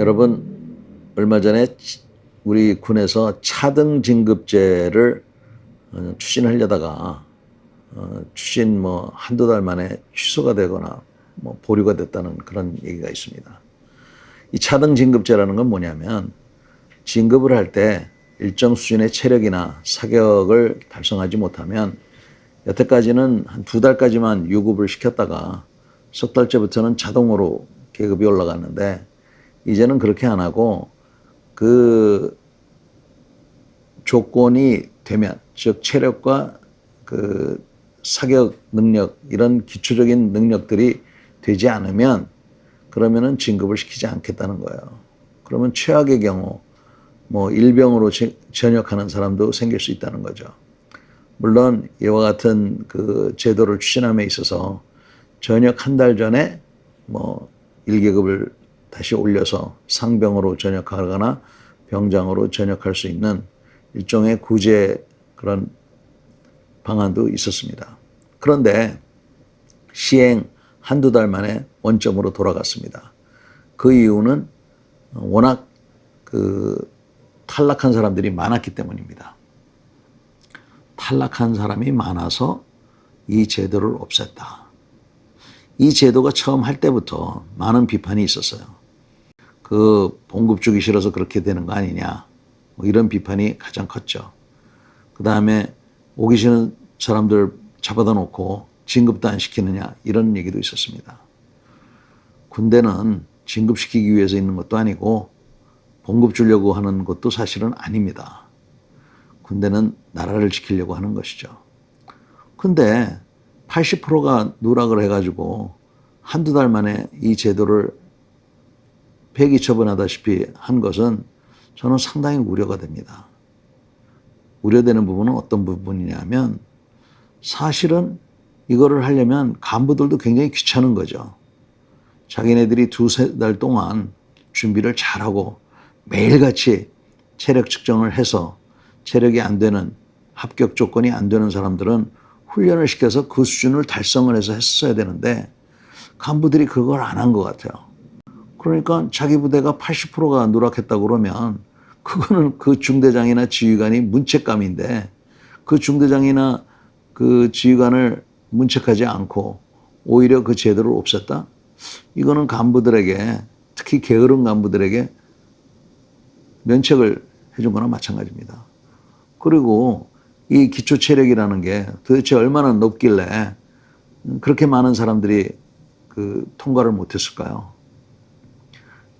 여러분, 얼마 전에 우리 군에서 차등 진급제를 추진하려다가 추진 한두 달 만에 취소가 되거나 보류가 됐다는 그런 얘기가 있습니다. 이 차등 진급제라는 건 뭐냐면, 진급을 할 때 일정 수준의 체력이나 사격을 달성하지 못하면 여태까지는 한 2달까지만 유급을 시켰다가 석 달째부터는 자동으로 계급이 올라갔는데, 이제는 그렇게 안 하고 그 조건이 되면, 즉 체력과 그 사격 능력, 이런 기초적인 능력들이 되지 않으면 그러면은 진급을 시키지 않겠다는 거예요. 그러면 최악의 경우 일병으로 전역하는 사람도 생길 수 있다는 거죠. 물론 이와 같은 그 제도를 추진함에 있어서 전역 한 달 전에 1계급을 다시 올려서 상병으로 전역하거나 병장으로 전역할 수 있는 일종의 구제 그런 방안도 있었습니다. 그런데 시행 한두 달 만에 원점으로 돌아갔습니다. 그 이유는 워낙 탈락한 사람들이 많았기 때문입니다. 탈락한 사람이 많아서 이 제도를 없앴다. 이 제도가 처음 할 때부터 많은 비판이 있었어요. 그 봉급 주기 싫어서 그렇게 되는 거 아니냐, 이런 비판이 가장 컸죠. 그 다음에 오기 싫은 사람들 잡아다 놓고 진급도 안 시키느냐, 이런 얘기도 있었습니다. 군대는 진급시키기 위해서 있는 것도 아니고 봉급 주려고 하는 것도 사실은 아닙니다. 군대는 나라를 지키려고 하는 것이죠. 근데 80%가 누락을 해가지고 한두 달 만에 이 제도를 폐기 처분하다시피 한 것은 저는 상당히 우려가 됩니다. 우려되는 부분은 어떤 부분이냐면, 사실은 이거를 하려면 간부들도 굉장히 귀찮은 거죠. 자기네들이 2-3달 동안 준비를 잘하고 매일같이 체력 측정을 해서 체력이 안 되는, 합격 조건이 안 되는 사람들은 훈련을 시켜서 그 수준을 달성을 해서 했어야 되는데 간부들이 그걸 안 한 것 같아요. 그러니까 자기 부대가 80%가 누락했다고 그러면 그거는 그 중대장이나 지휘관이 문책감인데, 그 중대장이나 그 지휘관을 문책하지 않고 오히려 그 제도를 없앴다? 이거는 간부들에게, 특히 게으른 간부들에게 면책을 해준 거나 마찬가지입니다. 그리고 이 기초체력이라는 게 도대체 얼마나 높길래 그렇게 많은 사람들이 통과를 못했을까요?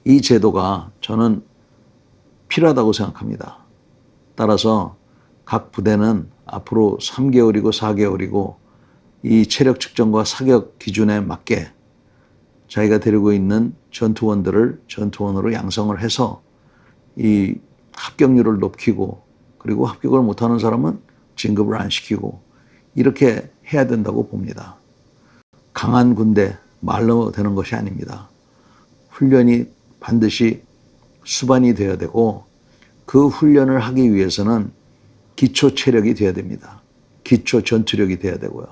이 제도가 저는 필요하다고 생각합니다. 따라서 각 부대는 앞으로 3개월이고 4개월이고 이 체력 측정과 사격 기준에 맞게 자기가 데리고 있는 전투원들을 전투원으로 양성을 해서 이 합격률을 높이고, 그리고 합격을 못하는 사람은 진급을 안 시키고, 이렇게 해야 된다고 봅니다. 강한 군대 말로 되는 것이 아닙니다. 훈련이 반드시 수반이 되어야 되고, 그 훈련을 하기 위해서는 기초 체력이 되어야 됩니다. 기초 전투력이 되어야 되고요.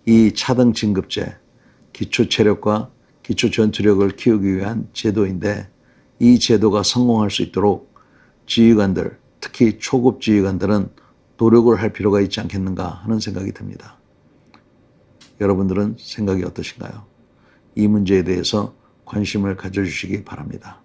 이 차등 진급제, 기초 체력과 기초 전투력을 키우기 위한 제도인데, 이 제도가 성공할 수 있도록 지휘관들, 특히 초급 지휘관들은 노력을 할 필요가 있지 않겠는가 하는 생각이 듭니다. 여러분들은 생각이 어떠신가요? 이 문제에 대해서 관심을 가져주시기 바랍니다.